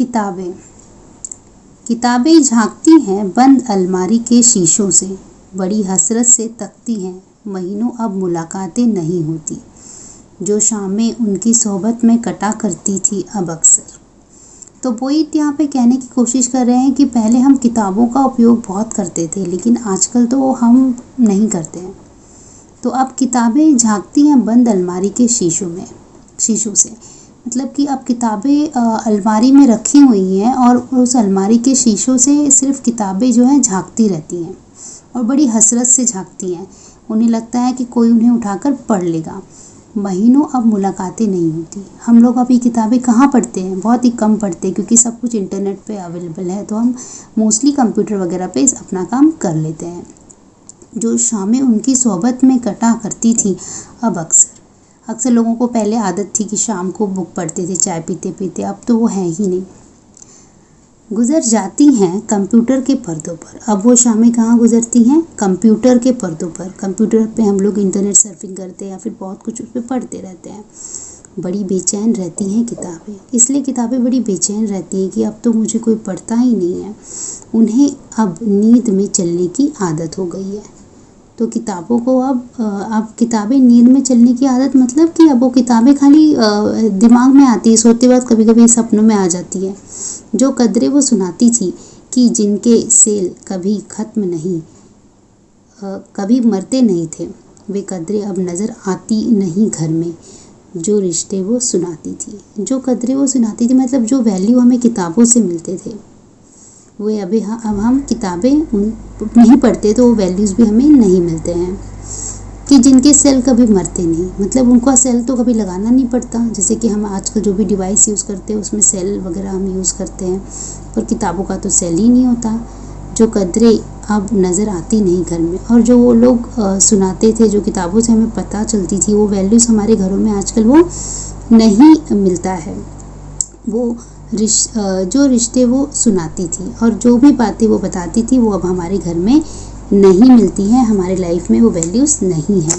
किताबें किताबें झांकती हैं बंद अलमारी के शीशों से, बड़ी हसरत से तकती हैं, महीनों अब मुलाकातें नहीं होती, जो शामें उनकी सोहबत में कटा करती थी अब अक्सर। तो पोइट यहाँ पे कहने की कोशिश कर रहे हैं कि पहले हम किताबों का उपयोग बहुत करते थे, लेकिन आजकल तो हम नहीं करते हैं। तो अब किताबें झांकती हैं बंद अलमारी के शीशों से, मतलब कि अब किताबें अलमारी में रखी हुई हैं और उस अलमारी के शीशों से सिर्फ किताबें जो हैं झांकती रहती हैं और बड़ी हसरत से झांकती हैं। उन्हें लगता है कि कोई उन्हें उठाकर पढ़ लेगा। महीनों अब मुलाकातें नहीं होती। हम लोग अभी किताबें कहाँ पढ़ते हैं, बहुत ही कम पढ़ते हैं, क्योंकि सब कुछ इंटरनेट पे अवेलेबल है, तो हम मोस्टली कंप्यूटर वगैरह पे अपना काम कर लेते हैं। जो शामें उनकी सोहबत में कटा करती थी अब अक्सर लोगों को पहले आदत थी कि शाम को बुक पढ़ते थे चाय पीते पीते, अब तो वो है ही नहीं। गुजर जाती हैं कंप्यूटर के पर्दों पर। अब वो शामें कहाँ गुजरती हैं? कंप्यूटर के पर्दों पर। कंप्यूटर पे हम लोग इंटरनेट सर्फिंग करते हैं या फिर बहुत कुछ उस पर पढ़ते रहते हैं। बड़ी बेचैन रहती हैं किताबें, इसलिए किताबें बड़ी बेचैन रहती हैं कि अब तो मुझे कोई पढ़ता ही नहीं है। उन्हें अब नींद में चलने की आदत हो गई है। तो किताबों को अब किताबें नींद में चलने की आदत, मतलब कि अब वो किताबें खाली दिमाग में आती है, सोते वक्त कभी कभी सपनों में आ जाती है। जो कदरें वो सुनाती थी कि जिनके सेल कभी ख़त्म नहीं, कभी मरते नहीं थे, वे कदरें अब नज़र आती नहीं घर में। जो रिश्ते वो सुनाती थी, जो कदरें वो सुनाती थी, मतलब जो वैल्यू हमें किताबों से मिलते थे, वे अब हम किताबें नहीं पढ़ते तो वो वैल्यूज़ भी हमें नहीं मिलते हैं। कि जिनके सेल कभी मरते नहीं, मतलब उनका सेल तो कभी लगाना नहीं पड़ता। जैसे कि हम आजकल जो भी डिवाइस यूज़ करते हैं उसमें सेल वगैरह हम यूज़ करते हैं, पर किताबों का तो सेल ही नहीं होता। जो कदरें अब नज़र आती नहीं घर में, और जो वो लोग सुनाते थे, जो किताबों से हमें पता चलती थी, वो वैल्यूज़ हमारे घरों में आजकल वो नहीं मिलता है। वो जो रिश्ते वो सुनाती थी और जो भी बातें वो बताती थी, वो अब हमारे घर में नहीं मिलती हैं, हमारे लाइफ में वो वैल्यूज़ नहीं हैं।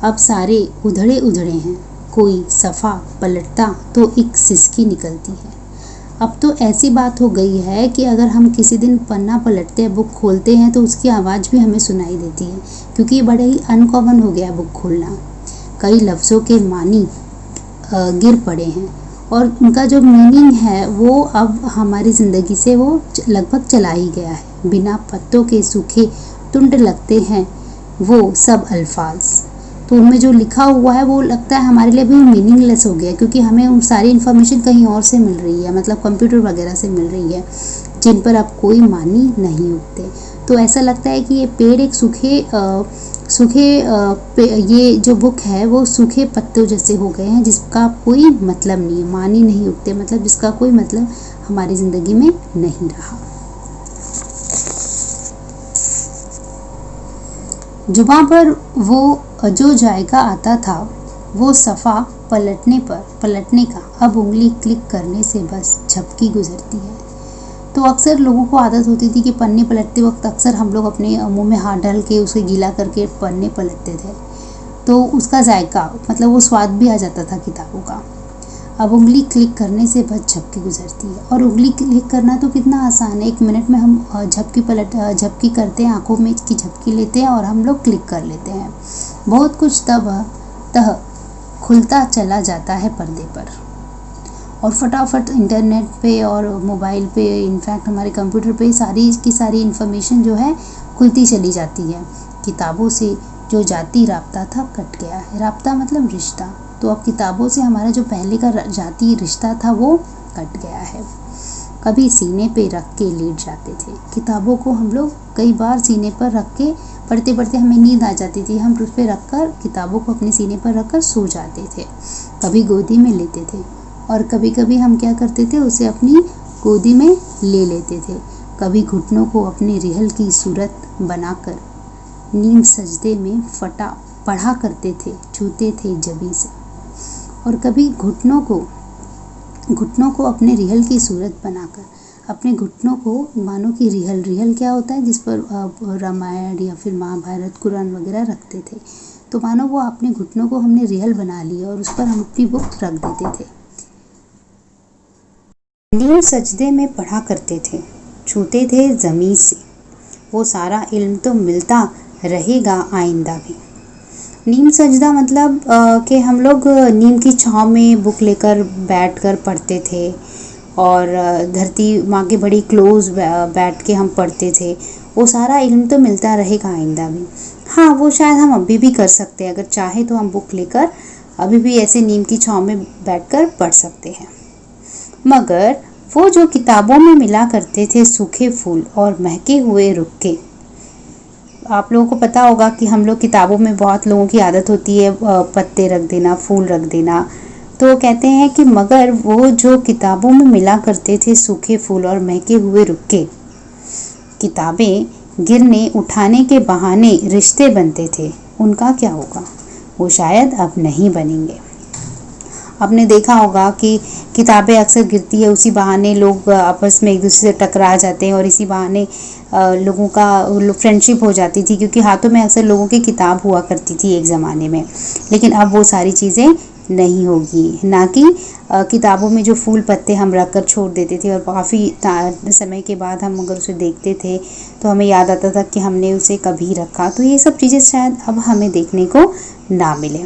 अब सारे उधड़े हैं, कोई सफ़ा पलटता तो एक सिसकी निकलती है। अब तो ऐसी बात हो गई है कि अगर हम किसी दिन पन्ना पलटते हैं, बुक खोलते हैं, तो उसकी आवाज़ भी हमें सुनाई देती है, क्योंकि ये बड़ा ही अनकॉमन हो गया बुक खोलना। कई लफ्ज़ों के मानी गिर पड़े हैं और उनका जो मीनिंग है वो अब हमारी ज़िंदगी से वो लगभग चला ही गया है। बिना पत्तों के सूखे तुंड लगते हैं वो सब अल्फाज, तो उनमें जो लिखा हुआ है वो लगता है हमारे लिए भी मीनिंगलेस हो गया, क्योंकि हमें उन सारी इन्फॉर्मेशन कहीं और से मिल रही है, मतलब कंप्यूटर वगैरह से मिल रही है, जिन पर अब कोई मानी नहीं उगते। तो ऐसा लगता है कि ये पेड़ एक ये जो बुक है वो सूखे पत्तों जैसे हो गए हैं, जिसका कोई मतलब नहीं है, मानी नहीं उगते, मतलब जिसका कोई मतलब हमारी ज़िंदगी में नहीं रहा। जुबां पर वो जो जायका आता था, वो सफ़ा पलटने का अब उंगली क्लिक करने से बस झपकी गुजरती है। तो अक्सर लोगों को आदत होती थी कि पन्ने पलटते वक्त अक्सर हम लोग अपने मुंह में हाथ डाल के उसे गीला करके पन्ने पलटते थे, तो उसका जायका, मतलब वो स्वाद भी आ जाता था किताबों का। अब उंगली क्लिक करने से बस झपकी गुजरती है, और उंगली क्लिक करना तो कितना आसान है, 1 मिनट में हम झपकी करते हैं, आंखों में की झपकी लेते हैं और हम लोग क्लिक कर लेते हैं। बहुत कुछ तह खुलता चला जाता है पर्दे पर, और फटाफट इंटरनेट पे और मोबाइल पे, इनफैक्ट हमारे कंप्यूटर पे सारी की सारी इन्फॉर्मेशन जो है खुलती चली जाती है। किताबों से जो जाती राब्ता था कट गया है। राब्ता मतलब रिश्ता, तो अब किताबों से हमारा जो पहले का जाती रिश्ता था वो कट गया है। कभी सीने पे रख के लेट जाते थे, किताबों को हम लोग कई बार सीने पर रख के पढ़ते पढ़ते हमें नींद आ जाती थी, हम उस पर रख कर किताबों को अपने सीने पर रख कर सो जाते थे। कभी गोदी में लेते थे, और कभी कभी हम क्या करते थे, उसे अपनी गोदी में ले लेते थे। कभी घुटनों को अपने रिहल की सूरत बनाकर नीम सजदे में पढ़ा करते थे, छूते थे जबी से। और कभी घुटनों को अपने रिहल की सूरत बनाकर, अपने घुटनों को मानो कि रिहल क्या होता है, जिस पर रामायण या फिर महाभारत, कुरान वगैरह रखते थे, तो मानो वो अपने घुटनों को हमने रिहल बना लिया और उस पर हम अपनी बुक रख देते थे। नीम सजदे में पढ़ा करते थे, छूते थे ज़मीं से, वो सारा इल्म तो मिलता रहेगा आइंदा भी। नीम सजदा मतलब कि हम लोग नीम की छाँव में बुक लेकर बैठकर पढ़ते थे और धरती माँ के बड़ी क्लोज बैठ के हम पढ़ते थे। वो सारा इल्म तो मिलता रहेगा आइंदा भी। हाँ, वो शायद हम अभी भी कर सकते हैं, अगर चाहे तो हम बुक लेकर अभी भी ऐसे नीम की छाँव में बैठकर पढ़ सकते हैं। मगर वो जो किताबों में मिला करते थे सूखे फूल और महके हुए रुक्के, आप लोगों को पता होगा कि हम लोग किताबों में बहुत लोगों की आदत होती है पत्ते रख देना, फूल रख देना। तो कहते हैं कि मगर वो जो किताबों में मिला करते थे सूखे फूल और महके हुए रुक्के, किताबें गिरने उठाने के बहाने रिश्ते बनते थे, उनका क्या होगा? वो शायद अब नहीं बनेंगे। आपने देखा होगा कि किताबें अक्सर गिरती है, उसी बहाने लोग आपस में एक दूसरे से टकरा जाते हैं और इसी बहाने लोगों का फ्रेंडशिप हो जाती थी, क्योंकि हाथों में अक्सर लोगों की किताब हुआ करती थी एक ज़माने में। लेकिन अब वो सारी चीज़ें नहीं होगी, ना कि किताबों में जो फूल पत्ते हम रख कर छोड़ देते थे और काफ़ी समय के बाद हम अगर उसे देखते थे तो हमें याद आता था कि हमने उसे कभी रखा। तो ये सब चीज़ें शायद अब हमें देखने को ना मिले।